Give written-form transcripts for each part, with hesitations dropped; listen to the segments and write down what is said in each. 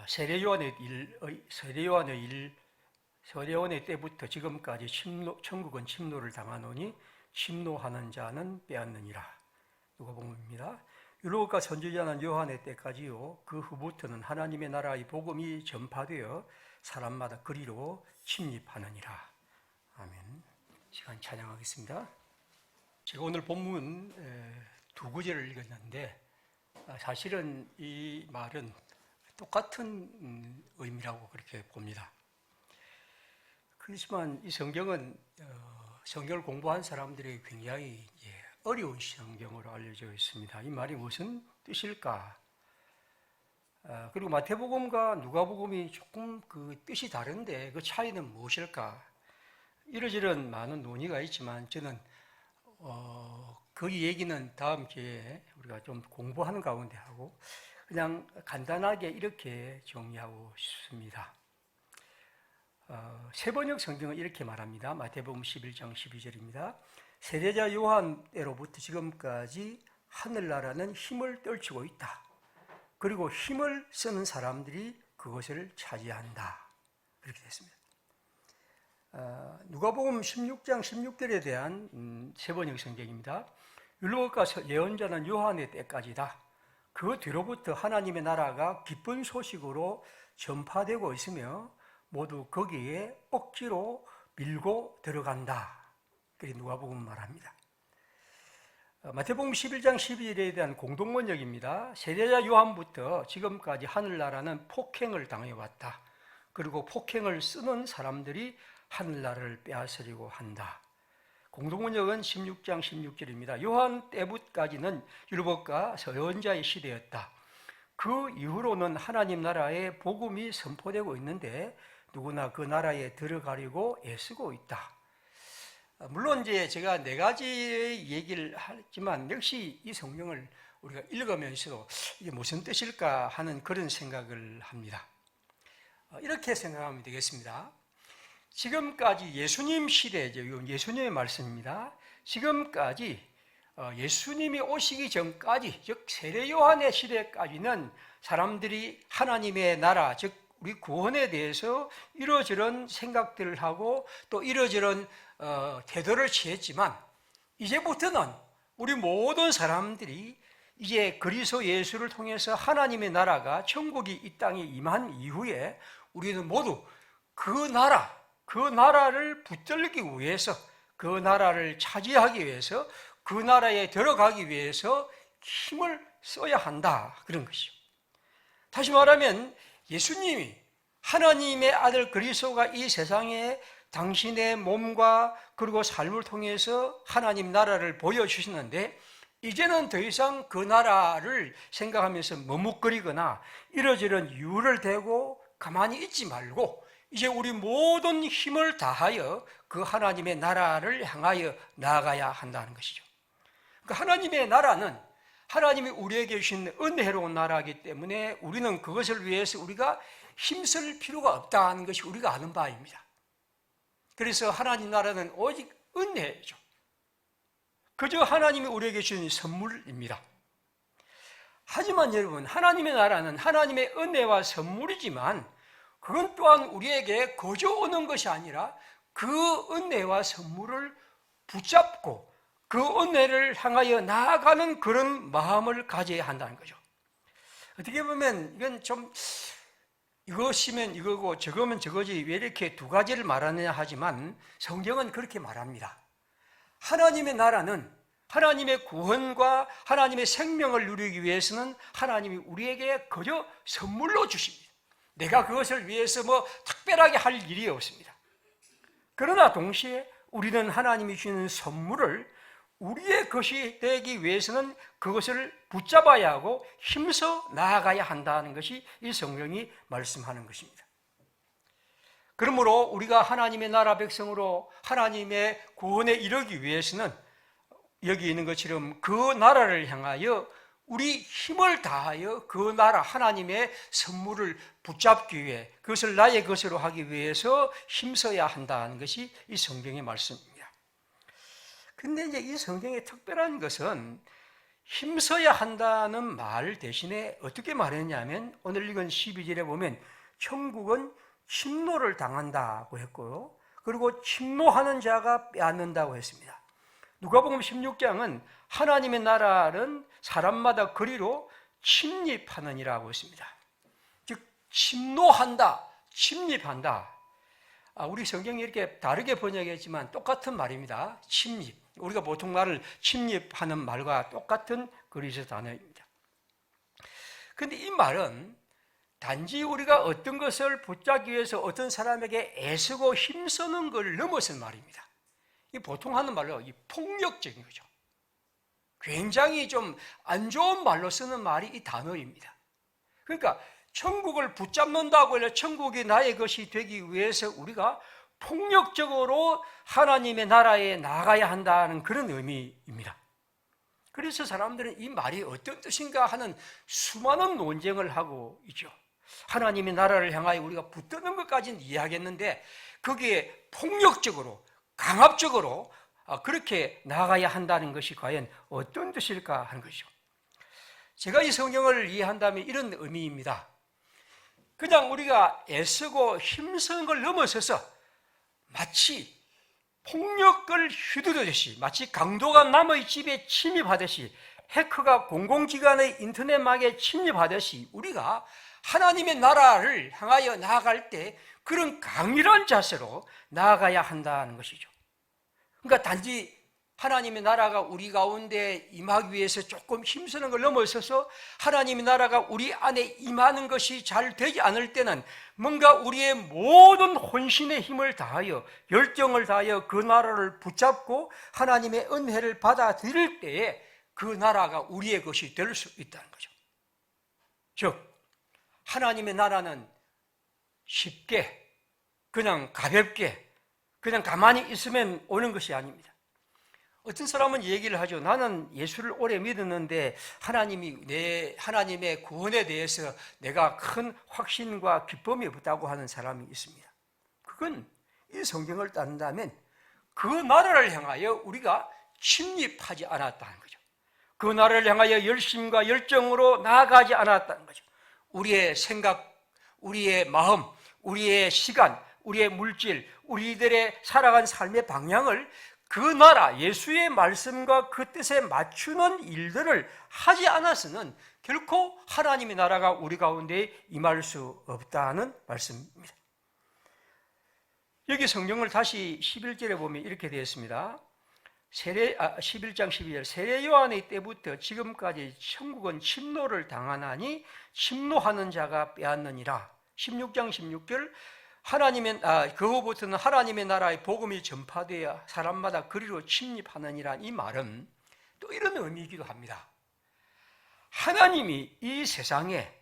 세례요한의 때부터 지금까지 천국은 침노를 당하노니 침노하는 자는 빼앗느니라. 누가복음입니다. 율법과 선지자는 요한의 때까지요, 그 후부터는 하나님의 나라의 복음이 전파되어 사람마다 그리로 침입하느니라. 아멘. 시간 찬양하겠습니다. 제가 오늘 본문 두 구절을 읽었는데 사실은 이 말은 똑같은 의미라고 그렇게 봅니다. 그렇지만 이 성경은 성경을 공부한 사람들에게 굉장히 어려운 성경으로 알려져 있습니다. 이 말이 무슨 뜻일까? 그리고 마태복음과 누가복음이 조금 그 뜻이 다른데 그 차이는 무엇일까? 이러저런 많은 논의가 있지만 저는 그 얘기는 다음 기회에 우리가 좀 공부하는 가운데 하고 그냥 간단하게 이렇게 정리하고 싶습니다. 세번역 성경은 이렇게 말합니다. 마태복음 11장 12절입니다. 세례자 요한 때로부터 지금까지 하늘나라는 힘을 떨치고 있다. 그리고 힘을 쓰는 사람들이 그것을 차지한다. 그렇게 됐습니다. 누가복음 16장 16절에 대한 세번역 성경입니다. 율법과 예언자는 요한의 때까지다. 그 뒤로부터 하나님의 나라가 기쁜 소식으로 전파되고 있으며 모두 거기에 억지로 밀고 들어간다. 그렇게 누가복음 말합니다. 마태복음 11장 12절에 대한 공동번역입니다. 세례자 요한부터 지금까지 하늘나라는 폭행을 당해왔다. 그리고 폭행을 쓰는 사람들이 하늘나라를 빼앗으려고 한다. 공동번역은 16장 16절입니다. 요한 때부터까지는 율법과 예언자의 시대였다. 그 이후로는 하나님 나라의 복음이 선포되고 있는데 누구나 그 나라에 들어가려고 애쓰고 있다. 물론 이제 제가 네 가지의 얘기를 하지만 역시 이 성경을 우리가 읽으면서 이게 무슨 뜻일까 하는 그런 생각을 합니다. 이렇게 생각하면 되겠습니다. 지금까지 예수님 시대, 예수님의 말씀입니다. 지금까지 예수님이 오시기 전까지, 즉 세례 요한의 시대까지는 사람들이 하나님의 나라, 즉 우리 구원에 대해서 이러저런 생각들을 하고 또 이러저런 태도를 취했지만 이제부터는 우리 모든 사람들이 이제 그리스도 예수를 통해서 하나님의 나라가 천국이 이 땅에 임한 이후에 우리는 모두 그 나라를 붙들기 위해서, 그 나라를 차지하기 위해서, 그 나라에 들어가기 위해서 힘을 써야 한다. 그런 것이죠. 다시 말하면 예수님이 하나님의 아들 그리스도가 이 세상에 당신의 몸과 그리고 삶을 통해서 하나님 나라를 보여주시는데 이제는 더 이상 그 나라를 생각하면서 머뭇거리거나 이러저런 이유를 대고 가만히 있지 말고 이제 우리 모든 힘을 다하여 그 하나님의 나라를 향하여 나아가야 한다는 것이죠. 그러니까 하나님의 나라는 하나님이 우리에게 주신 은혜로운 나라이기 때문에 우리는 그것을 위해서 우리가 힘쓸 필요가 없다는 것이 우리가 아는 바입니다. 그래서 하나님 나라는 오직 은혜죠. 그저 하나님이 우리에게 주신 선물입니다. 하지만 여러분, 하나님의 나라는 하나님의 은혜와 선물이지만 그건 또한 우리에게 거저 오는 것이 아니라 그 은혜와 선물을 붙잡고 그 은혜를 향하여 나아가는 그런 마음을 가져야 한다는 거죠. 어떻게 보면 이건 좀 이것이면 이거고 저거면 저거지 왜 이렇게 두 가지를 말하느냐 하지만 성경은 그렇게 말합니다. 하나님의 나라는 하나님의 구원과 하나님의 생명을 누리기 위해서는 하나님이 우리에게 거저 선물로 주십니다. 내가 그것을 위해서 특별하게 할 일이 없습니다. 그러나 동시에 우리는 하나님이 주시는 선물을 우리의 것이 되기 위해서는 그것을 붙잡아야 하고 힘써 나아가야 한다는 것이 이 성경이 말씀하는 것입니다. 그러므로 우리가 하나님의 나라 백성으로 하나님의 구원에 이르기 위해서는 여기 있는 것처럼 그 나라를 향하여 우리 힘을 다하여 그 나라 하나님의 선물을 붙잡기 위해 그것을 나의 것으로 하기 위해서 힘써야 한다는 것이 이 성경의 말씀입니다. 근데 이제 이 성경의 특별한 것은 힘써야 한다는 말 대신에 어떻게 말했냐면 오늘 읽은 12절에 보면 천국은 침노를 당한다고 했고요. 그리고 침노하는 자가 빼앗는다고 했습니다. 누가복음 16장은 하나님의 나라는 사람마다 거리로 침입하느니라고 했습니다. 즉 침노한다, 침입한다. 우리 성경이 이렇게 다르게 번역했지만 똑같은 말입니다. 침입. 우리가 보통 말을 침입하는 말과 똑같은 그리스 단어입니다. 그런데 이 말은 단지 우리가 어떤 것을 붙잡기 위해서 어떤 사람에게 애쓰고 힘쓰는 걸 넘어선 말입니다. 이 보통 하는 말로 이 폭력적인 거죠. 굉장히 좀 안 좋은 말로 쓰는 말이 이 단어입니다. 그러니까 천국을 붙잡는다고 해서 천국이 나의 것이 되기 위해서 우리가 폭력적으로 하나님의 나라에 나가야 한다는 그런 의미입니다. 그래서 사람들은 이 말이 어떤 뜻인가 하는 수많은 논쟁을 하고 있죠. 하나님의 나라를 향하여 우리가 붙드는 것까지는 이해하겠는데 거기에 폭력적으로 강압적으로 그렇게 나가야 한다는 것이 과연 어떤 뜻일까 하는 것이죠. 제가 이 성경을 이해한다면 이런 의미입니다. 그냥 우리가 애쓰고 힘쓰는 걸 넘어서서 마치 폭력을 휘두르듯이, 마치 강도가 남의 집에 침입하듯이, 해커가 공공기관의 인터넷망에 침입하듯이 우리가 하나님의 나라를 향하여 나아갈 때 그런 강렬한 자세로 나아가야 한다는 것이죠. 그러니까 단지 하나님의 나라가 우리 가운데 임하기 위해서 조금 힘쓰는 걸 넘어서서 하나님의 나라가 우리 안에 임하는 것이 잘 되지 않을 때는 뭔가 우리의 모든 혼신의 힘을 다하여 열정을 다하여 그 나라를 붙잡고 하나님의 은혜를 받아들일 때에 그 나라가 우리의 것이 될 수 있다는 거죠. 즉 하나님의 나라는 쉽게 그냥 가볍게 그냥 가만히 있으면 오는 것이 아닙니다. 어떤 사람은 얘기를 하죠. 나는 예수를 오래 믿었는데 하나님의 구원에 대해서 내가 큰 확신과 기쁨이 없다고 하는 사람이 있습니다. 그건 이 성경을 따른다면 그 나라를 향하여 우리가 침입하지 않았다는 거죠. 그 나라를 향하여 열심과 열정으로 나아가지 않았다는 거죠. 우리의 생각, 우리의 마음, 우리의 시간, 우리의 물질, 우리들의 살아간 삶의 방향을 그 나라, 예수의 말씀과 그 뜻에 맞추는 일들을 하지 않아서는 결코 하나님의 나라가 우리 가운데 임할 수 없다는 말씀입니다. 여기 성경을 다시 11절에 보면 이렇게 되어 있습니다. 11장 12절 세례 요한의 때부터 지금까지 천국은 침노를 당하나니 침노하는 자가 빼앗느니라. 16장 16절 그 후부터는 하나님의 나라의 복음이 전파되어 사람마다 그리로 침입하느니라. 이 말은 또 이런 의미이기도 합니다. 하나님이 이 세상에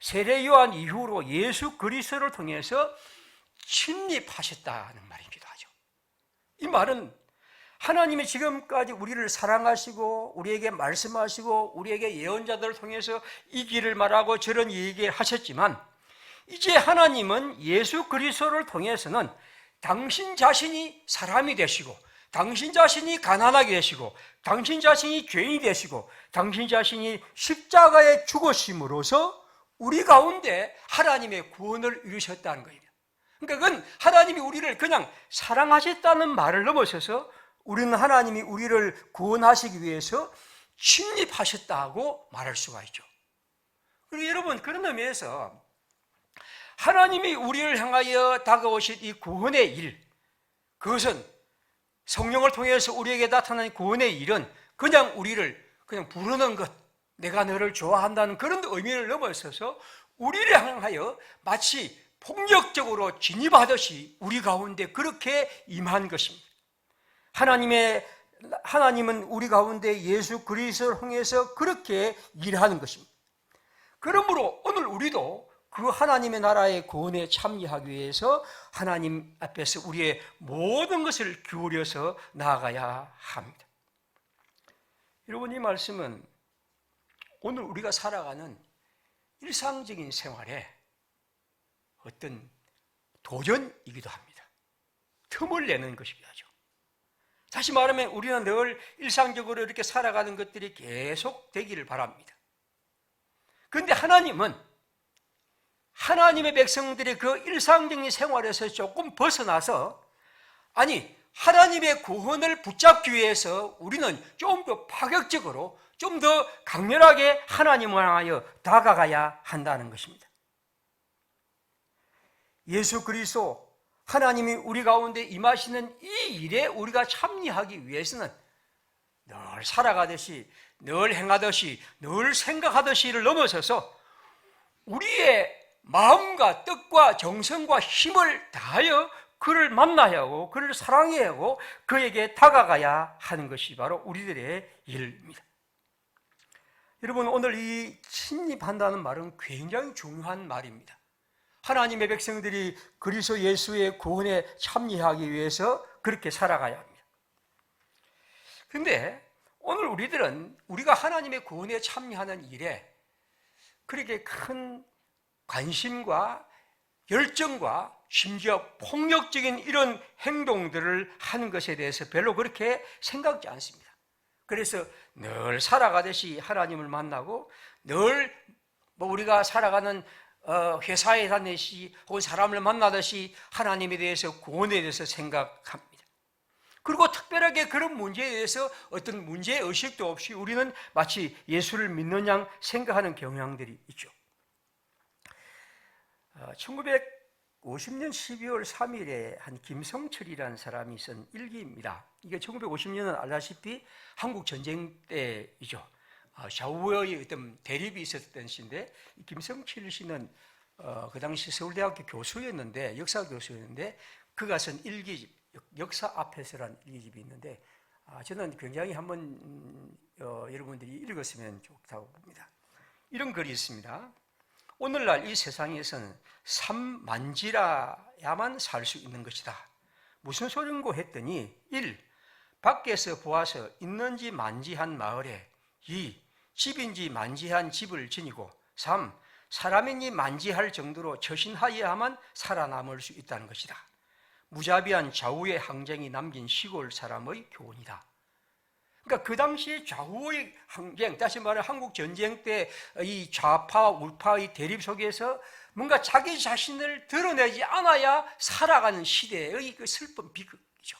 세례 요한 이후로 예수 그리스도를 통해서 침입하셨다는 말이기도 하죠. 이 말은 하나님이 지금까지 우리를 사랑하시고 우리에게 말씀하시고 우리에게 예언자들을 통해서 이 길을 말하고 저런 얘기를 하셨지만 이제 하나님은 예수 그리스도를 통해서는 당신 자신이 사람이 되시고 당신 자신이 가난하게 되시고 당신 자신이 죄인이 되시고 당신 자신이 십자가에 죽으심으로써 우리 가운데 하나님의 구원을 이루셨다는 거예요. 그러니까 그건 하나님이 우리를 그냥 사랑하셨다는 말을 넘어서서 우리는 하나님이 우리를 구원하시기 위해서 침입하셨다고 말할 수가 있죠. 그리고 여러분 그런 의미에서 하나님이 우리를 향하여 다가오신 이 구원의 일, 그것은 성령을 통해서 우리에게 나타난 구원의 일은 그냥 우리를 그냥 부르는 것, 내가 너를 좋아한다는 그런 의미를 넘어서서 우리를 향하여 마치 폭력적으로 진입하듯이 우리 가운데 그렇게 임한 것입니다. 하나님은 우리 가운데 예수 그리스도를 통해서 그렇게 일하는 것입니다. 그러므로 오늘 우리도 그 하나님의 나라의 구원에 참여하기 위해서 하나님 앞에서 우리의 모든 것을 기울여서 나아가야 합니다. 여러분, 이 말씀은 오늘 우리가 살아가는 일상적인 생활에 어떤 도전이기도 합니다. 틈을 내는 것이기도 하죠. 다시 말하면 우리는 늘 일상적으로 이렇게 살아가는 것들이 계속 되기를 바랍니다. 그런데 하나님은 하나님의 백성들의 그 일상적인 생활에서 조금 벗어나서, 아니 하나님의 구원을 붙잡기 위해서 우리는 좀 더 파격적으로, 좀 더 강렬하게 하나님을 향하여 다가가야 한다는 것입니다. 예수 그리스도 하나님이 우리 가운데 임하시는 이 일에 우리가 참여하기 위해서는 늘 살아가듯이, 늘 행하듯이, 늘 생각하듯이를 넘어서서 우리의 마음과 뜻과 정성과 힘을 다하여 그를 만나야 하고 그를 사랑해야 하고 그에게 다가가야 하는 것이 바로 우리들의 일입니다. 여러분, 오늘 이 침입한다는 말은 굉장히 중요한 말입니다. 하나님의 백성들이 그리스도 예수의 구원에 참여하기 위해서 그렇게 살아가야 합니다. 그런데 오늘 우리가 하나님의 구원에 참여하는 일에 그렇게 큰 관심과 열정과 심지어 폭력적인 이런 행동들을 하는 것에 대해서 별로 그렇게 생각지 않습니다. 그래서 늘 살아가듯이 하나님을 만나고, 늘 우리가 살아가는 회사에 다니듯이 혹은 사람을 만나듯이 하나님에 대해서, 구원에 대해서 생각합니다. 그리고 특별하게 그런 문제에 대해서 어떤 문제의식도 없이 우리는 마치 예수를 믿는 양 생각하는 경향들이 있죠. 1950년 12월 3일에 한 김성철이라는 사람이 쓴 일기입니다. 이게 1950년은 알다시피 한국 전쟁 때이죠. 좌우의 어떤 대립이 있었던 시인데, 김성철 씨는 그 당시 서울대학교 교수였는데, 역사 교수였는데, 그가 쓴 일기집, 역사 앞에서라는 일기집이 있는데, 저는 굉장히 한번 여러분들이 읽었으면 좋다고 봅니다. 이런 글이 있습니다. 오늘날 이 세상에서는 삶 만지라야만 살 수 있는 것이다. 무슨 소린고 했더니 1. 밖에서 보아서 있는지 만지한 마을에 2. 집인지 만지한 집을 지니고 3. 사람인지 만지할 정도로 처신하여야만 살아남을 수 있다는 것이다. 무자비한 좌우의 항쟁이 남긴 시골 사람의 교훈이다. 그러니까 그 당시에 좌우의 항쟁, 다시 말해 한국 전쟁 때 이 좌파 우파의 대립 속에서 뭔가 자기 자신을 드러내지 않아야 살아가는 시대의 그 슬픈 비극이죠.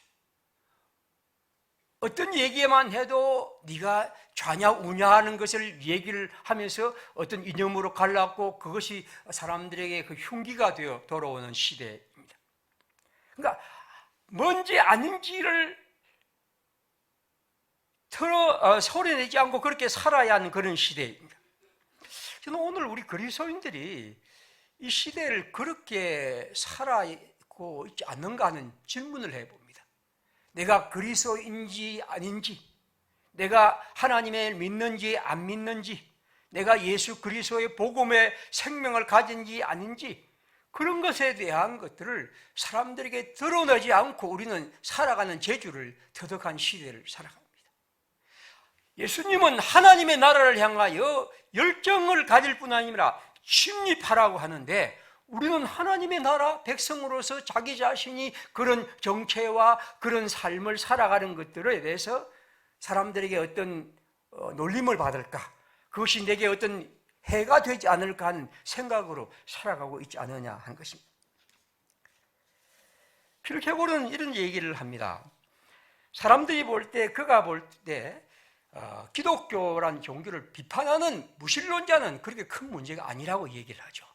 어떤 얘기만 해도 네가 좌냐 우냐 하는 것을 얘기를 하면서 어떤 이념으로 갈랐고, 그것이 사람들에게 그 흉기가 되어 돌아오는 시대입니다. 그러니까 뭔지 아닌지를 소리내지 않고 그렇게 살아야 하는 그런 시대입니다. 저는 오늘 우리 그리스도인들이 이 시대를 그렇게 살아고 있지 않는가 하는 질문을 해봅니다. 내가 그리스도인지 아닌지, 내가 하나님을 믿는지 안 믿는지, 내가 예수 그리스도의 복음의 생명을 가진지 아닌지, 그런 것에 대한 것들을 사람들에게 드러내지 않고 우리는 살아가는 재주를 터득한 시대를 살아갑니다. 예수님은 하나님의 나라를 향하여 열정을 가질 뿐 아니라 침입하라고 하는데, 우리는 하나님의 나라 백성으로서 자기 자신이 그런 정체와 그런 삶을 살아가는 것들에 대해서 사람들에게 어떤 놀림을 받을까, 그것이 내게 어떤 해가 되지 않을까 하는 생각으로 살아가고 있지 않느냐 하는 것입니다. 필케고르는 이런 얘기를 합니다. 사람들이 볼 때, 그가 볼 때 기독교란 종교를 비판하는 무신론자는 그렇게 큰 문제가 아니라고 얘기를 하죠.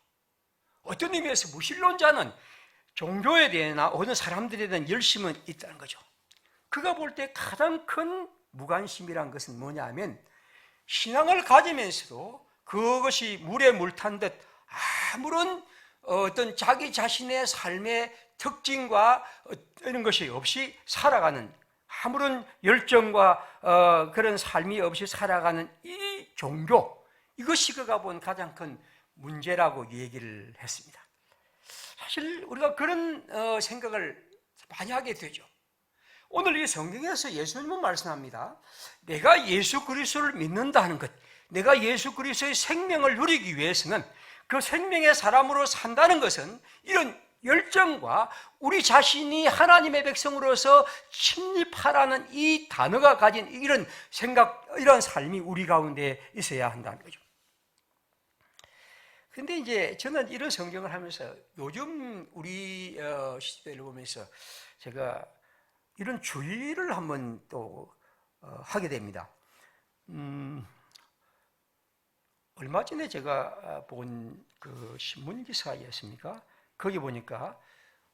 어떤 의미에서 무신론자는 종교에 대해나 어느 사람들에 대한 열심은 있다는 거죠. 그가 볼 때 가장 큰 무관심이란 것은 뭐냐 하면, 신앙을 가지면서도 그것이 물에 물 탄 듯 아무런 어떤 자기 자신의 삶의 특징과 이런 것이 없이 살아가는, 아무런 열정과 그런 삶이 없이 살아가는 이 종교, 이것이 그가 본 가장 큰 문제라고 얘기를 했습니다. 사실 우리가 그런 생각을 많이 하게 되죠. 오늘 이 성경에서 예수님은 말씀합니다. 내가 예수 그리스도를 믿는다는 것, 내가 예수 그리스도의 생명을 누리기 위해서는, 그 생명의 사람으로 산다는 것은 이런 열정과 우리 자신이 하나님의 백성으로서 침입하라는 이 단어가 가진 이런 생각, 이런 삶이 우리 가운데 있어야 한다는 거죠. 근데 이제 저는 이런 성경을 하면서 요즘 우리 시대를 보면서 제가 이런 주의를 한번 또 하게 됩니다. 얼마 전에 제가 본 그 신문 기사였습니까? 거기 보니까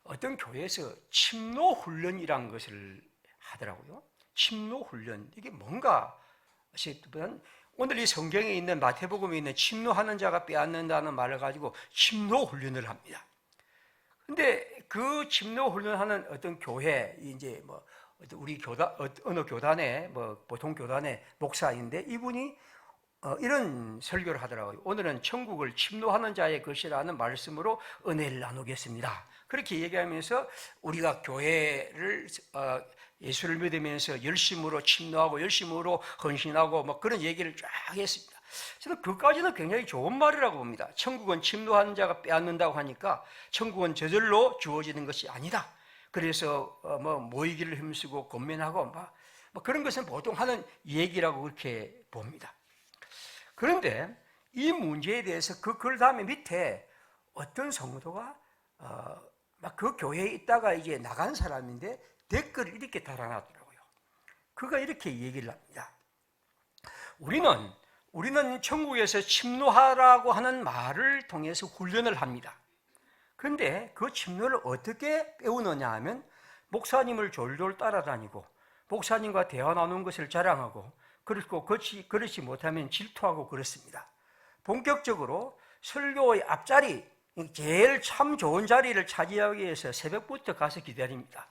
어떤 교회에서 침노 훈련이란 것을 하더라고요. 침노 훈련, 이게 뭔가 싶으면 오늘 이 성경에 있는 마태복음에 있는 침노하는 자가 빼앗는다는 말을 가지고 침노 훈련을 합니다. 근데 그 침노 훈련하는 어떤 교회, 이제 뭐 우리 교단, 어느 교단의 뭐 보통 교단의 목사인데 이분이 이런 설교를 하더라고요. 오늘은 천국을 침노하는 자의 것이라는 말씀으로 은혜를 나누겠습니다. 그렇게 얘기하면서 우리가 교회를 예수를 믿으면서 열심으로 침노하고 열심으로 헌신하고 뭐 그런 얘기를 쫙 했습니다. 저는 그까지는 굉장히 좋은 말이라고 봅니다. 천국은 침노하는 자가 빼앗는다고 하니까 천국은 저절로 주어지는 것이 아니다. 그래서 뭐 모이기를 힘쓰고 권면하고 뭐 그런 것은 보통 하는 얘기라고 그렇게 봅니다. 그런데 이 문제에 대해서 글 다음에 밑에 어떤 성도가 막 그 교회에 있다가 이제 나간 사람인데 댓글을 이렇게 달아놨더라고요. 그가 이렇게 얘기를 합니다. 우리는 천국에서 침노하라고 하는 말을 통해서 훈련을 합니다. 그런데 그 침노를 어떻게 배우느냐 하면 목사님을 졸졸 따라다니고 목사님과 대화 나누는 것을 자랑하고 그렇고 그렇지 못하면 질투하고 그렇습니다. 본격적으로 설교의 앞자리, 제일 참 좋은 자리를 차지하기 위해서 새벽부터 가서 기다립니다.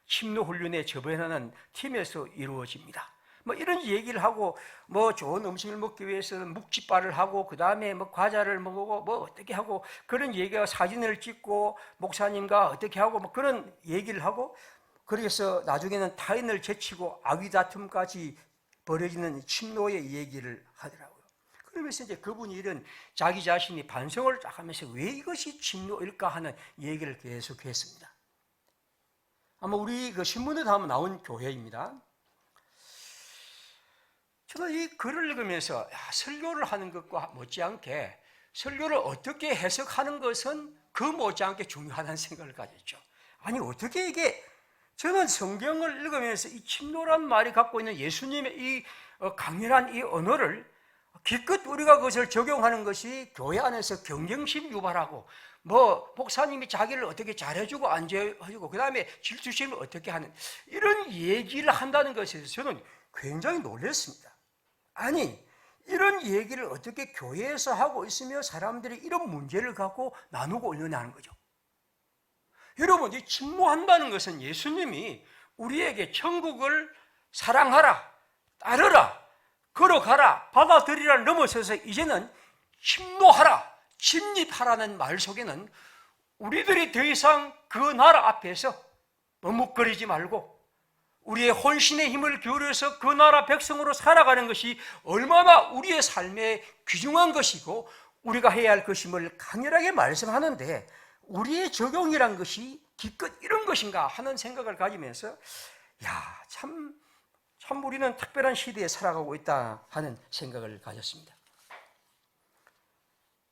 침노 훈련에 접어하는 팀에서 이루어집니다. 뭐 이런 얘기를 하고 뭐 좋은 음식을 먹기 위해서는 묵찌발을 하고 그 다음에 뭐 과자를 먹고 뭐 어떻게 하고 그런 얘기가 사진을 찍고 목사님과 어떻게 하고 뭐 그런 얘기를 하고 그래서 나중에는 타인을 제치고 아귀다툼까지 벌어지는 침노의 얘기를 하더라고요. 그러면서 이제 그분이 이런 자기 자신이 반성을 딱 하면서 왜 이것이 침노일까 하는 얘기를 계속했습니다. 아마 우리 그 신문에 한번 나온 교회입니다. 저는 이 글을 읽으면서 설교를 하는 것과 못지않게 설교를 어떻게 해석하는 것은 그 못지않게 중요하다는 생각을 가졌죠. 아니 어떻게 이게 저는 성경을 읽으면서 이 침노란 말이 갖고 있는 예수님의 이 강렬한 이 언어를 기껏 우리가 그것을 적용하는 것이 교회 안에서 경쟁심 유발하고 뭐 목사님이 자기를 어떻게 잘해주고 안 잘해주고 그 다음에 질투심을 어떻게 하는 이런 얘기를 한다는 것에 대해서 저는 굉장히 놀랐습니다. 아니 이런 얘기를 어떻게 교회에서 하고 있으며 사람들이 이런 문제를 갖고 나누고 있느냐는 거죠. 여러분, 이 침노한다는 것은 예수님이 우리에게 천국을 사랑하라, 따르라, 걸어가라, 받아들이라를 넘어서서 이제는 침노하라, 침입하라는 말 속에는 우리들이 더 이상 그 나라 앞에서 머뭇거리지 말고 우리의 혼신의 힘을 기울여서 그 나라 백성으로 살아가는 것이 얼마나 우리의 삶에 귀중한 것이고 우리가 해야 할 것임을 강렬하게 말씀하는데 우리의 적용이란 것이 기껏 이런 것인가 하는 생각을 가지면서 참 우리는 특별한 시대에 살아가고 있다 하는 생각을 가졌습니다.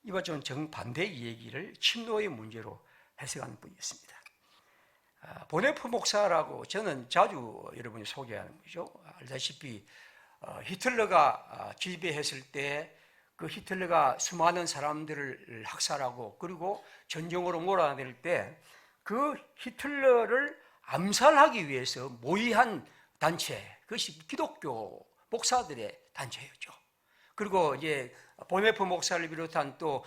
이와 좀 정반대의 얘기를 침노의 문제로 해석하는 분이 있습니다. 보네프 목사라고 저는 자주 여러분이 소개하는 거죠. 알다시피 히틀러가 지배했을 때 그 히틀러가 수많은 사람들을 학살하고 그리고 전쟁으로 몰아낼 때 그 히틀러를 암살하기 위해서 모의한 단체, 그것이 기독교 목사들의 단체였죠. 그리고 이제 보네프 목사를 비롯한 또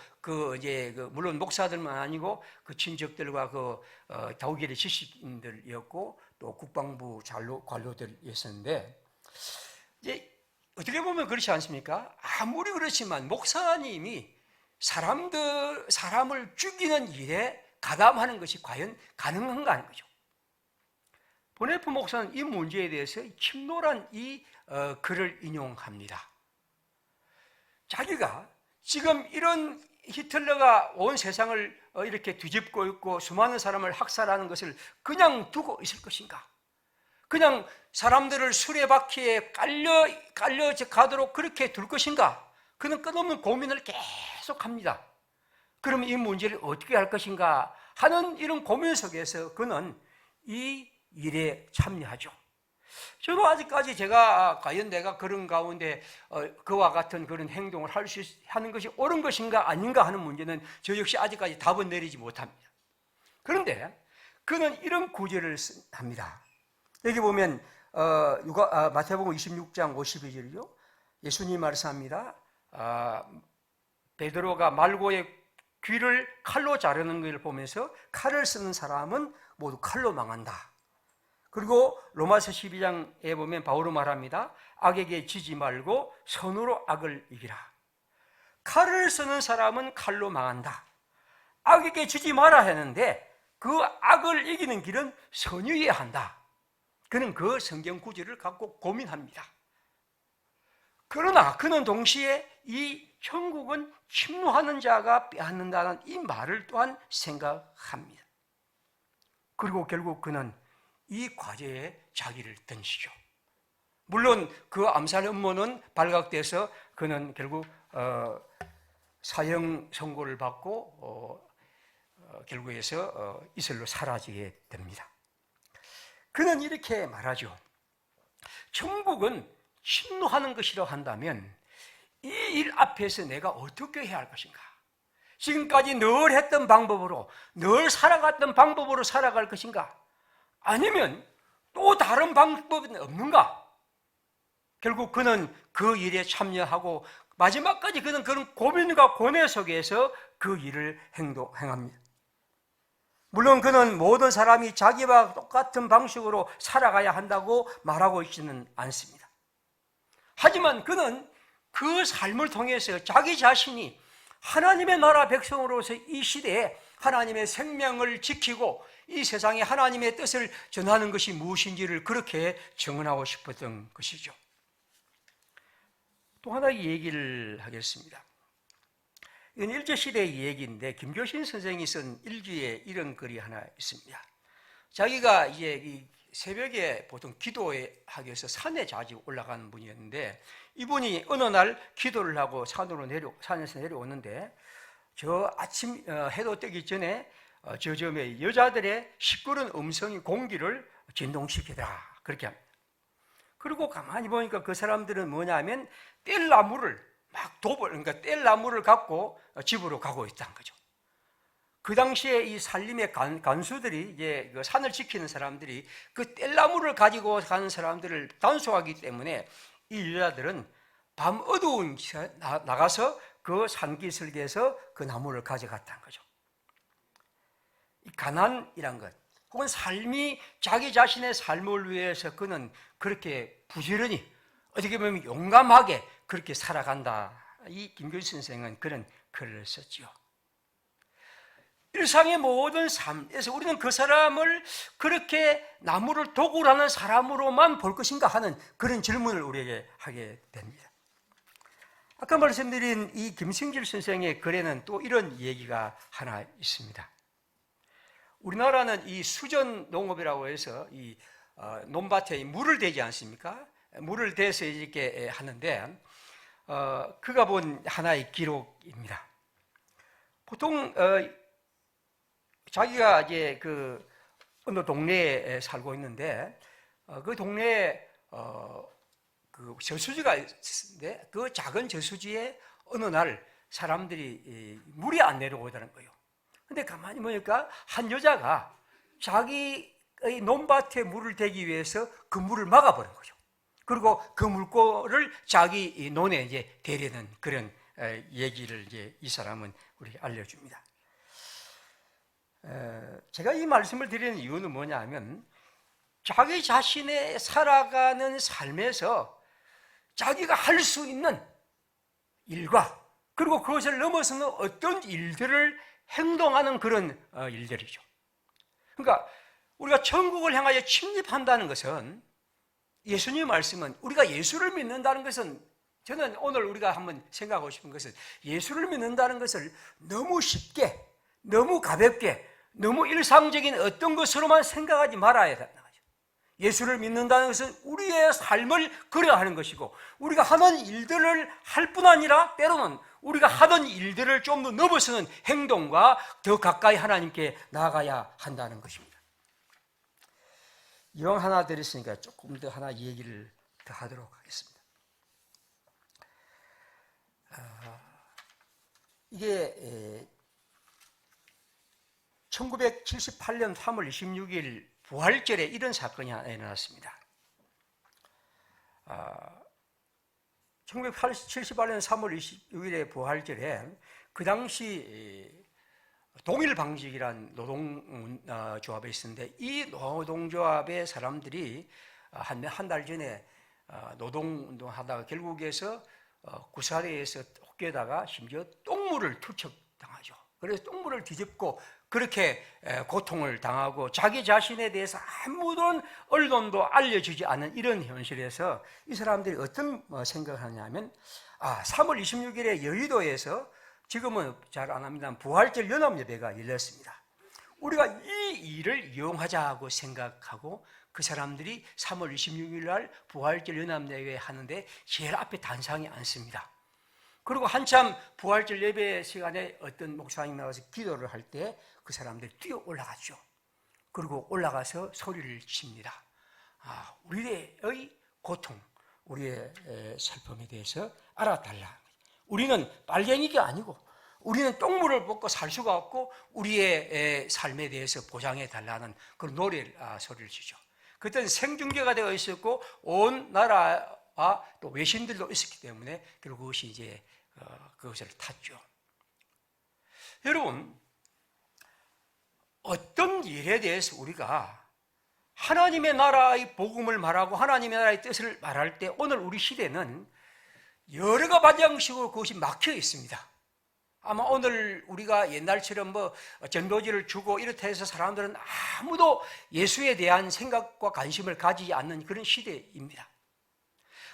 물론 목사들만 아니고 그 친척들과 독일의 지식인들이었고 또 국방부 관료들이었는데 이제 어떻게 보면 그렇지 않습니까? 아무리 그렇지만 목사님이 사람을 죽이는 일에 가담하는 것이 과연 가능한가 하는 거죠. 보네프 목사는 이 문제에 대해서 침노란 이 글을 인용합니다. 자기가 지금 이런 히틀러가 온 세상을 이렇게 뒤집고 있고 수많은 사람을 학살하는 것을 그냥 두고 있을 것인가? 그냥 사람들을 수레바퀴에 깔려 가도록 그렇게 둘 것인가? 그는 끝없는 고민을 계속합니다. 그럼 이 문제를 어떻게 할 것인가 하는 이런 고민 속에서 그는 이 일에 참여하죠. 저도 아직까지 제가 과연 내가 그런 가운데 그와 같은 그런 행동을 하는 것이 옳은 것인가 아닌가 하는 문제는 저 역시 아직까지 답은 내리지 못합니다. 그런데 그는 이런 구절을 합니다. 여기 보면 마태복음 26장 52절이요. 예수님이 말씀합니다. 베드로가 말고의 귀를 칼로 자르는 것을 보면서 칼을 쓰는 사람은 모두 칼로 망한다. 그리고 로마서 12장에 보면 바울은 말합니다. 악에게 지지 말고 선으로 악을 이기라. 칼을 쓰는 사람은 칼로 망한다. 악에게 지지 마라 했는데 그 악을 이기는 길은 선이어야 한다. 그는 그 성경 구절을 갖고 고민합니다. 그러나 그는 동시에 이 천국은 침노하는 자가 빼앗는다는 이 말을 또한 생각합니다. 그리고 결국 그는 이 과제에 자기를 던지죠. 물론 그 암살 음모는 발각돼서 그는 결국 사형 선고를 받고 결국에서 이슬로 사라지게 됩니다. 그는 이렇게 말하죠. 천국은 침노하는 것이라 한다면 이 일 앞에서 내가 어떻게 해야 할 것인가? 지금까지 늘 했던 방법으로, 늘 살아갔던 방법으로 살아갈 것인가? 아니면 또 다른 방법은 없는가? 결국 그는 그 일에 참여하고 마지막까지 그는 그런 고민과 고뇌 속에서 그 일을 행합니다. 물론 그는 모든 사람이 자기와 똑같은 방식으로 살아가야 한다고 말하고 있지는 않습니다. 하지만 그는 그 삶을 통해서 자기 자신이 하나님의 나라 백성으로서 이 시대에 하나님의 생명을 지키고 이 세상에 하나님의 뜻을 전하는 것이 무엇인지를 그렇게 증언하고 싶었던 것이죠. 또 하나의 얘기를 하겠습니다. 이건 일제시대의 얘기인데 김교신 선생이 쓴 일기에 이런 글이 하나 있습니다. 자기가 이제 이 새벽에 보통 기도하기 위해서 산에 자주 올라가는 분이었는데 이분이 어느 날 기도를 하고 산에서 내려오는데 저 아침 해도 뜨기 전에 저 점에 여자들의 시끄러운 음성이 공기를 진동시키더라 그렇게 합니다. 그리고 가만히 보니까 그 사람들은 뭐냐면 뗄나무를 그러니까 뗄나무를 갖고 집으로 가고 있다는 거죠. 그 당시에 이 산림의 간수들이 이제 그 산을 지키는 사람들이 그 뗄나무를 가지고 가는 사람들을 단속하기 때문에 이 여자들은 밤 어두운 시간에 나가서 그 산기슭에서 그 나무를 가져갔다는 거죠. 이 가난이란 것, 혹은 삶이 자기 자신의 삶을 위해서 그는 그렇게 부지런히 어떻게 보면 용감하게 그렇게 살아간다. 이 김교신 선생은 그런 글을 썼죠. 일상의 모든 삶에서 우리는 그 사람을 그렇게 나무를 도구로 하는 사람으로만 볼 것인가 하는 그런 질문을 우리에게 하게 됩니다. 아까 말씀드린 이 김승길 선생의 글에는 또 이런 얘기가 하나 있습니다. 우리나라는 이 수전 농업이라고 해서 이 논밭에 물을 대지 않습니까? 물을 대서 이렇게 하는데 그가 본 하나의 기록입니다. 보통 자기가 이제 그 어느 동네에 살고 있는데 그 동네에 그 저수지가 있는데 그 작은 저수지에 어느 날 사람들이 물이 안 내려오다는 거예요. 근데 가만히 보니까 한 여자가 자기의 논밭에 물을 대기 위해서 그 물을 막아버린 거죠. 그리고 그 물꼬를 자기 논에 이제 대려는 그런 얘기를 이제 이 사람은 우리에게 알려줍니다. 제가 이 말씀을 드리는 이유는 뭐냐면 자기 자신의 살아가는 삶에서 자기가 할 수 있는 일과 그리고 그것을 넘어서는 어떤 일들을 행동하는 그런 일들이죠. 그러니까 우리가 천국을 향하여 침입한다는 것은 예수님의 말씀은 우리가 예수를 믿는다는 것은 저는 오늘 우리가 한번 생각하고 싶은 것은 예수를 믿는다는 것을 너무 쉽게, 너무 가볍게, 너무 일상적인 어떤 것으로만 생각하지 말아야 된다. 예수를 믿는다는 것은 우리의 삶을 그려하는 것이고, 우리가 하는 일들을 할 뿐 아니라 때로는 우리가 하던 일들을 좀 더 넘어서는 행동과 더 가까이 하나님께 나아가야 한다는 것입니다. 이왕 하나 드렸으니까 조금 더 하나 얘기를 더 하도록 하겠습니다. 이게 1978년 3월 26일 부활절에 이런 사건이 하나 일어났습니다. 1978년 3월 26일에 부활절에 그 당시 동일방직이라는 노동조합이 있었는데, 이 노동조합의 사람들이 한 달 전에 노동운동하다가 결국에서 구사대에서 혹여다가 심지어 똥물을 투척당하죠. 그래서 똥물을 뒤집고 그렇게 고통을 당하고 자기 자신에 대해서 아무런 언론도 알려주지 않는 이런 현실에서 이 사람들이 어떤 생각을 하냐면, 3월 26일에 여의도에서, 지금은 잘 안 합니다, 부활절 연합예배가 열렸습니다. 우리가 이 일을 이용하자고 생각하고 그 사람들이 3월 26일 날 부활절 연합예배 하는데 제일 앞에 단상에 앉습니다. 그리고 한참 부활절 예배 시간에 어떤 목사님 나와서 기도를 할 때 그 사람들이 뛰어 올라갔죠. 그리고 올라가서 소리를 칩니다. 우리의 고통, 우리의 슬픔에 대해서 알아달라. 우리는 빨갱이가 아니고 우리는 똥물을 먹고 살 수가 없고 우리의 삶에 대해서 보장해 달라는 그런 소리를 치죠. 그때는 생중계가 되어 있었고 온 나라와 또 외신들도 있었기 때문에 결국 그것이 이제 그것을 탔죠. 여러분, 어떤 일에 대해서 우리가 하나님의 나라의 복음을 말하고 하나님의 나라의 뜻을 말할 때 오늘 우리 시대는 여러 방식으로 그것이 막혀 있습니다. 아마 오늘 우리가 옛날처럼 전도지를 주고 이렇다 해서 사람들은 아무도 예수에 대한 생각과 관심을 가지지 않는 그런 시대입니다.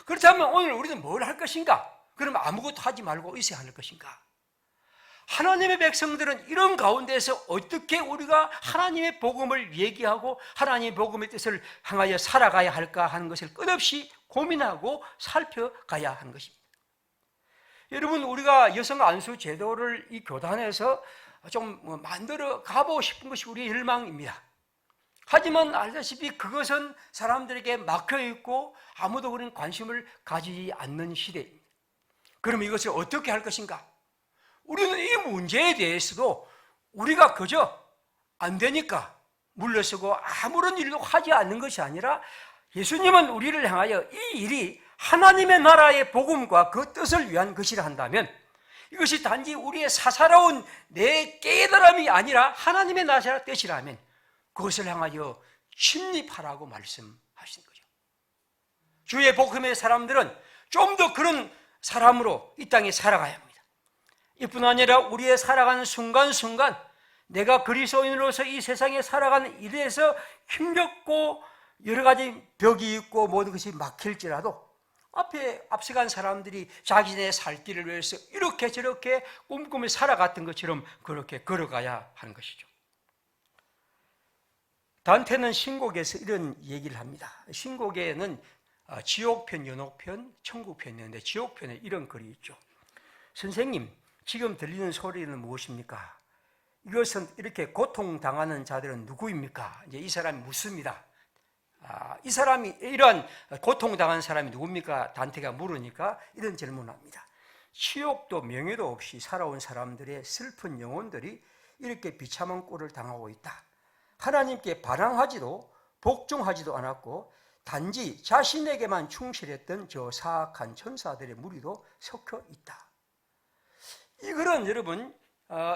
그렇다면 오늘 우리는 뭘 할 것인가? 그러면 아무것도 하지 말고 있어야 할 것인가? 하나님의 백성들은 이런 가운데서 어떻게 우리가 하나님의 복음을 얘기하고 하나님의 복음의 뜻을 향하여 살아가야 할까 하는 것을 끝없이 고민하고 살펴가야 하는 것입니다. 여러분, 우리가 여성 안수 제도를 이 교단에서 좀 만들어 가보고 싶은 것이 우리의 열망입니다. 하지만 알다시피 그것은 사람들에게 막혀있고 아무도 그런 관심을 가지지 않는 시대입니다. 그럼 이것을 어떻게 할 것인가? 우리는 이 문제에 대해서도 우리가 그저 안 되니까 물러서고 아무런 일도 하지 않는 것이 아니라, 예수님은 우리를 향하여 이 일이 하나님의 나라의 복음과 그 뜻을 위한 것이라 한다면, 이것이 단지 우리의 사사로운 내 깨달음이 아니라 하나님의 나라의 뜻이라면 그것을 향하여 침입하라고 말씀하신 거죠. 주의 복음의 사람들은 좀 더 그런 사람으로 이 땅에 살아가야 합니다. 이뿐 아니라 우리의 살아가는 순간순간 내가 그리스도인으로서 이 세상에 살아가는 일에서 힘겹고 여러 가지 벽이 있고 모든 것이 막힐지라도 앞서간 사람들이 자기네 살 길을 위해서 이렇게 저렇게 꼼꼼히 살아갔던 것처럼 그렇게 걸어가야 하는 것이죠. 단테는 신곡에서 이런 얘기를 합니다. 신곡에는 지옥편, 연옥편, 천국편이 있는데 지옥편에 이런 글이 있죠. 선생님, 지금 들리는 소리는 무엇입니까? 이것은 이렇게 고통당하는 자들은 누구입니까? 이제 이 사람이 묻습니다. 이 사람이, 이러한 고통당한 사람이 누굽니까? 단테가 물으니까 이런 질문을 합니다. 치욕도 명예도 없이 살아온 사람들의 슬픈 영혼들이 이렇게 비참한 꼴을 당하고 있다. 하나님께 반항하지도 복종하지도 않았고 단지 자신에게만 충실했던 저 사악한 천사들의 무리도 섞여 있다. 이 글은 여러분,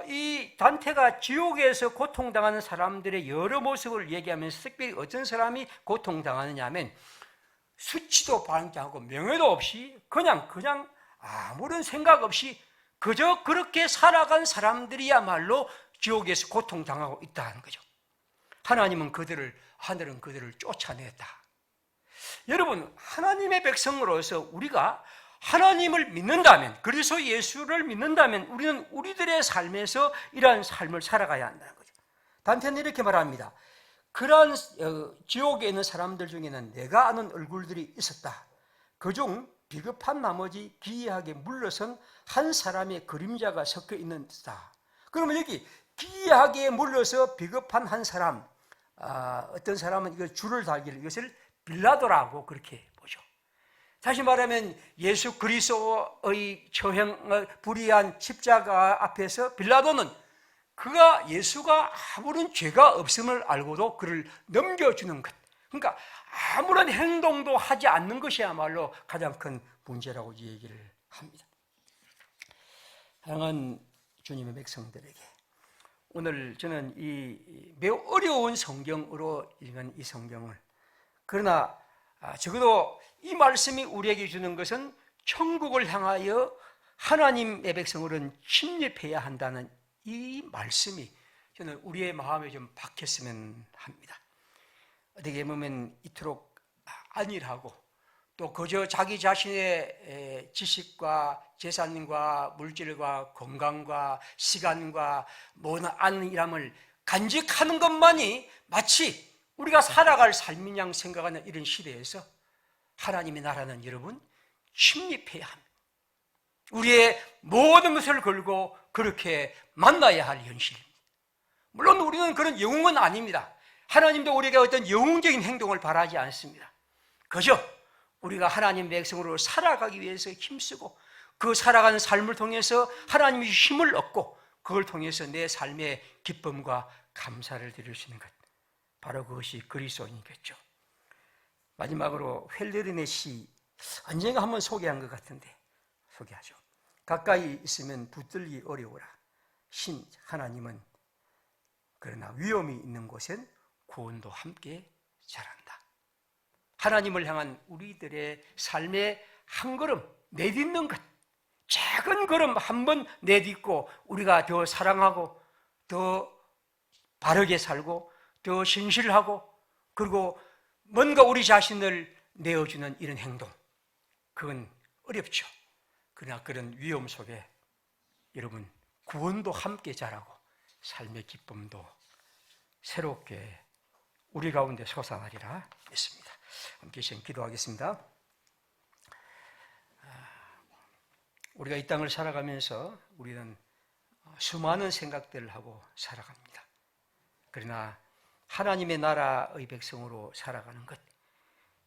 이 단테가 지옥에서 고통당하는 사람들의 여러 모습을 얘기하면서 특별히 어떤 사람이 고통당하느냐 하면, 수치도 반지 않고 명예도 없이 그냥 아무런 생각 없이 그저 그렇게 살아간 사람들이야말로 지옥에서 고통당하고 있다는 거죠. 하나님은 하늘은 그들을 쫓아냈다. 여러분, 하나님의 백성으로서 우리가 하나님을 믿는다면, 그리스도 예수를 믿는다면 우리는 우리들의 삶에서 이러한 삶을 살아가야 한다는 거죠. 단테는 이렇게 말합니다. 그러한 지옥에 있는 사람들 중에는 내가 아는 얼굴들이 있었다. 그중 비겁한 나머지 기이하게 물러선 한 사람의 그림자가 섞여 있는 듯다. 그러면 여기 기이하게 물러서 비겁한 한 사람, 어떤 사람은 이거 줄을 달기를 이것을 빌라도라고 그렇게 보죠. 다시 말하면 예수 그리스도의 처형을 불의한 십자가 앞에서 빌라도는 그가 예수가 아무런 죄가 없음을 알고도 그를 넘겨주는 것, 그러니까 아무런 행동도 하지 않는 것이야말로 가장 큰 문제라고 얘기를 합니다. 사랑하는 주님의 백성들에게 오늘 저는 이 매우 어려운 성경으로 읽은 이 성경을, 그러나 적어도 이 말씀이 우리에게 주는 것은 천국을 향하여 하나님의 백성으로는 침입해야 한다는 이 말씀이 저는 우리의 마음에 좀 박혔으면 합니다. 어떻게 보면 이토록 안일하고 또 그저 자기 자신의 지식과 재산과 물질과 건강과 시간과 모든 안일함을 간직하는 것만이 마치 우리가 살아갈 삶인 양 생각하는 이런 시대에서 하나님의 나라는 여러분 침입해야 합니다. 우리의 모든 것을 걸고 그렇게 만나야 할 현실입니다. 물론 우리는 그런 영웅은 아닙니다. 하나님도 우리에게 어떤 영웅적인 행동을 바라지 않습니다. 그저 우리가 하나님 백성으로 살아가기 위해서 힘쓰고 그 살아가는 삶을 통해서 하나님의 힘을 얻고 그걸 통해서 내 삶의 기쁨과 감사를 드릴 수 있는 것, 바로 그것이 그리스도인이겠죠. 마지막으로 헬레르네 시, 언젠가 한번 소개한 것 같은데 소개하죠. 가까이 있으면 붙들기 어려워라. 신 하나님은 그러나 위험이 있는 곳엔 구원도 함께 자란다. 하나님을 향한 우리들의 삶의 한 걸음 내딛는 것, 작은 걸음 한 번 내딛고 우리가 더 사랑하고 더 바르게 살고 더 신실하고 그리고 뭔가 우리 자신을 내어주는 이런 행동, 그건 어렵죠. 그러나 그런 위험 속에 여러분 구원도 함께 자라고 삶의 기쁨도 새롭게 우리 가운데 솟아나리라 믿습니다. 함께 기도하겠습니다. 우리가 이 땅을 살아가면서 우리는 수많은 생각들을 하고 살아갑니다. 그러나 하나님의 나라의 백성으로 살아가는 것,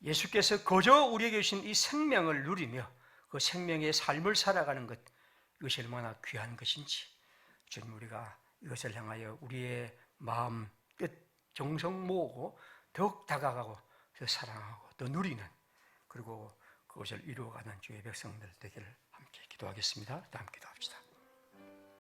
예수께서 거저 우리에게 주신 이 생명을 누리며 그 생명의 삶을 살아가는 것, 이것이 얼마나 귀한 것인지 주님, 우리가 이것을 향하여 우리의 마음, 뜻, 정성 모으고 더욱 다가가고 더 사랑하고 더 누리는, 그리고 그것을 이루어가는 주의 백성들 되기를 함께 기도하겠습니다. 다음 기도합시다.